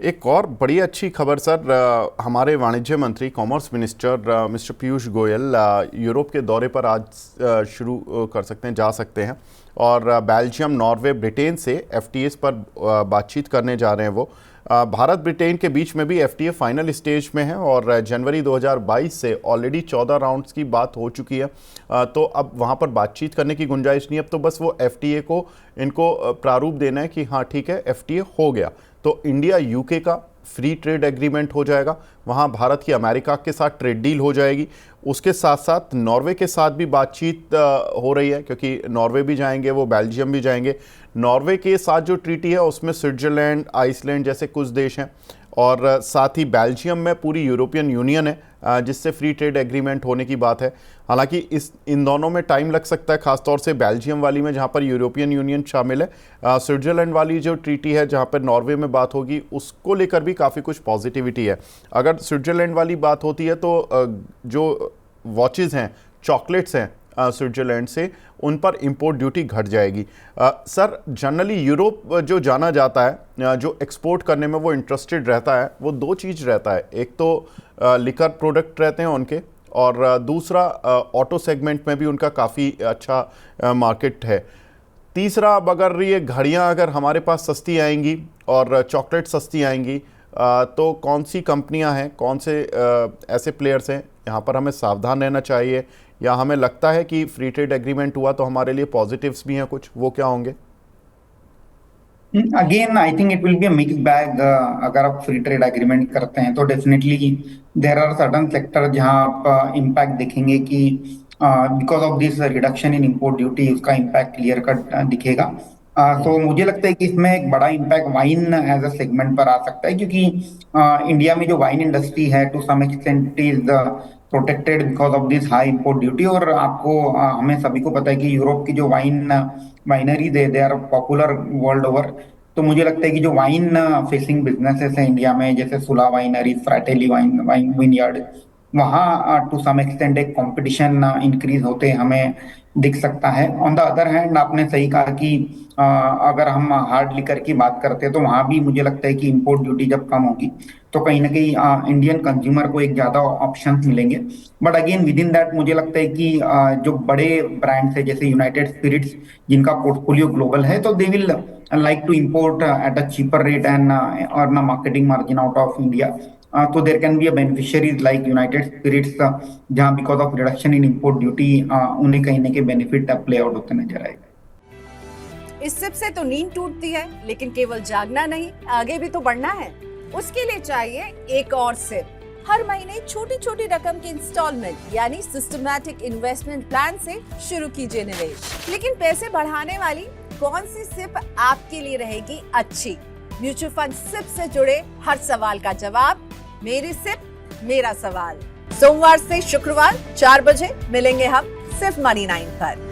एक और बड़ी अच्छी खबर सर, हमारे वाणिज्य मंत्री commerce minister mister Piyush Goyal Europe के दौरे पर आज शुरू कर सकते हैं, जा सकते हैं और बेल्जियम, नॉर्वे, ब्रिटेन से एफटीएस पर बातचीत करने जा रहे हैं। वो भारत ब्रिटेन के बीच में भी एफटीए फाइनल स्टेज में है और जनवरी 2022 से ऑलरेडी 14 राउंड्स की बात हो चुकी है। तो अब वहाँ पर बातचीत करने की गुंजाइश नहीं, अब तो बस वो एफटीए को इनको प्रारूप देना है कि हाँ ठीक है एफटीए हो गया। तो इंडिया यूके का फ्री ट्रेड एग्रीमेंट हो जाएगा, वहाँ भारत की अमेरिका के साथ ट्रेड डील हो जाएगी। उसके साथ साथ नॉर्वे के साथ भी बातचीत हो रही है, क्योंकि नॉर्वे भी जाएंगे, वो बेल्जियम भी जाएंगे। नॉर्वे के साथ जो ट्रीटी है उसमें स्विट्जरलैंड, आइसलैंड जैसे कुछ देश हैं और साथ ही बेल्जियम में पूरी यूरोपियन यूनियन है जिससे फ्री ट्रेड एग्रीमेंट होने की बात है। हालांकि इन दोनों में टाइम लग सकता है, खासतौर से बेल्जियम वाली में जहां पर यूरोपियन यूनियन शामिल है। स्विट्जरलैंड वाली जो ट्रीटी है जहां पर नॉर्वे में बात होगी, उसको लेकर भी काफ़ी कुछ पॉजिटिविटी है। अगर स्विट्जरलैंड वाली बात होती है तो जो वॉचेज़ हैं, चॉकलेट्स हैं स्विट्जरलैंड से, उन पर इंपोर्ट ड्यूटी घट जाएगी। सर जनरली यूरोप जो जाना जाता है, जो एक्सपोर्ट करने में वो इंटरेस्टेड रहता है, वो दो चीज़ रहता है। एक तो लिकर प्रोडक्ट रहते हैं उनके, और दूसरा ऑटो सेगमेंट में भी उनका काफ़ी अच्छा मार्केट है। तीसरा, अब अगर ये घड़ियाँ अगर हमारे पास सस्ती आएंगी और चॉकलेट सस्ती आएंगी तो कौन सी कंपनियां हैं, कौन से ऐसे प्लेयर्स हैं, यहाँ पर हमें सावधान रहना चाहिए, या हमें लगता है कि फ्री ट्रेड एग्रीमेंट हुआ तो हमारे लिए पॉजिटिव्स भी हैं कुछ, वो क्या होंगे? Again I think it will be a mix bag. अगर आप फ्री ट्रेड एग्रीमेंट करते हैं तो definitely there are certain sector जहां आप इम्पैक्ट देखेंगे कि because of this reduction in import duty उसका इम्पैक्ट क्लियर कट दिखेगा। तो मुझे लगता है कि इसमें एक बड़ा impact wine as a segment पर आ सकता है, क्योंकि इंडिया में जो वाइन इंडस्ट्री है to some extent is protected because of this high import duty. और आपको हमें सभी को पता है कि यूरोप की जो winery they are popular world over. तो मुझे लगता है कि जो वाइन फेसिंग बिजनेसेस है इंडिया में, जैसे Sula winery, Fratelli wine wine vineyard, वहाँ टू सम एक्सटेंट एक कंपटीशन इंक्रीज होते हमें दिख सकता है। ऑन द अदर हैंड आपने सही कहा कि अगर हम हार्ड लिकर की बात करते हैं तो वहाँ भी मुझे लगता है कि इंपोर्ट ड्यूटी जब कम होगी तो कहीं ना कहीं इंडियन कंज्यूमर को एक ज्यादा ऑप्शन मिलेंगे। But again with in that मुझे लगता है कि जो बड़े ब्रांड्स है जैसे यूनाइटेड स्पिरिट्स, जिनका पोर्टफोलियो ग्लोबल है, तो they will like to import at a cheaper rate and earn a marketing margin out of India. So there can be a beneficiaries like United Spirits, जहाँ because of reduction in import duty उन्हें कहीं ना कहीं benefit play out होते नजर आएगा। इस SIP से तो नींद टूटती है, लेकिन केवल जागना नहीं, आगे भी तो बढ़ना है। उसके लिए चाहिए एक और सिप। हर महीने छोटी छोटी रकम की इंस्टॉलमेंट यानी सिस्टमैटिक इन्वेस्टमेंट प्लान से शुरू कीजिए निवेश। लेकिन पैसे बढ़ाने वाली कौन सी सिप आपके लिए रहेगी अच्छी? म्यूचुअल फंड सिप से जुड़े हर सवाल का जवाब मेरी सिप मेरा सवाल। सोमवार से शुक्रवार 4 बजे मिलेंगे हम सिर्फ मनी 9 पर।